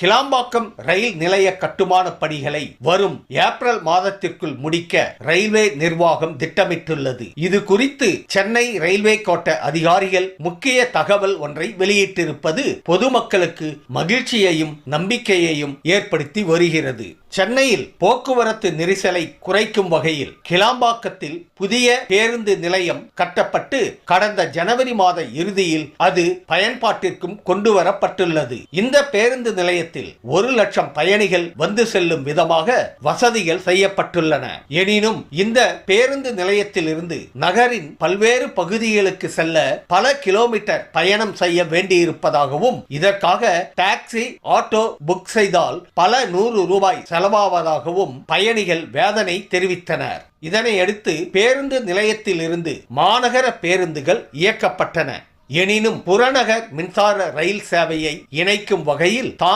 கிளாம்பாக்கம் ரயில் நிலைய கட்டுமான பணிகளை வரும் ஏப்ரல் மாதத்திற்குள் முடிக்க ரயில்வே நிர்வாகம் திட்டமிட்டுள்ளது. இது குறித்து சென்னை ரயில்வே கோட்ட அதிகாரிகள் முக்கிய தகவல் ஒன்றை வெளியிட்டிருப்பது பொதுமக்களுக்கு மகிழ்ச்சியையும் நம்பிக்கையையும் ஏற்படுத்தி வருகிறது. சென்னையில் போக்குவரத்து நெரிசலை குறைக்கும் வகையில் கிளாம்பாக்கத்தில் புதிய பேருந்து நிலையம் கட்டப்பட்டு கடந்த ஜனவரி மாத இறுதியில் அது பயன்பாட்டிற்கும் கொண்டு வரப்பட்டுள்ளது. இந்த பேருந்து நிலையத்தில் 1,00,000 பயணிகள் வந்து செல்லும் விதமாக வசதிகள் செய்யப்பட்டுள்ளன. எனினும் இந்த பேருந்து நிலையத்தில் இருந்து நகரின் பல்வேறு பகுதிகளுக்கு செல்ல பல கிலோமீட்டர் பயணம் செய்ய வேண்டியிருப்பதாகவும் இதற்காக டாக்ஸி ஆட்டோ புக் செய்தால் பல 100 ரூபாய் செலவாவதாகவும் பயணிகள் வேதனை தெரிவித்தனர். இதனையடுத்து பேருந்து நிலையத்தில் இருந்து மாநகர பேருந்துகள் இயக்கப்பட்டன. எனினும் புறநகர் மின்சார ரயில் சேவையை இணைக்கும் வகையில் தாம்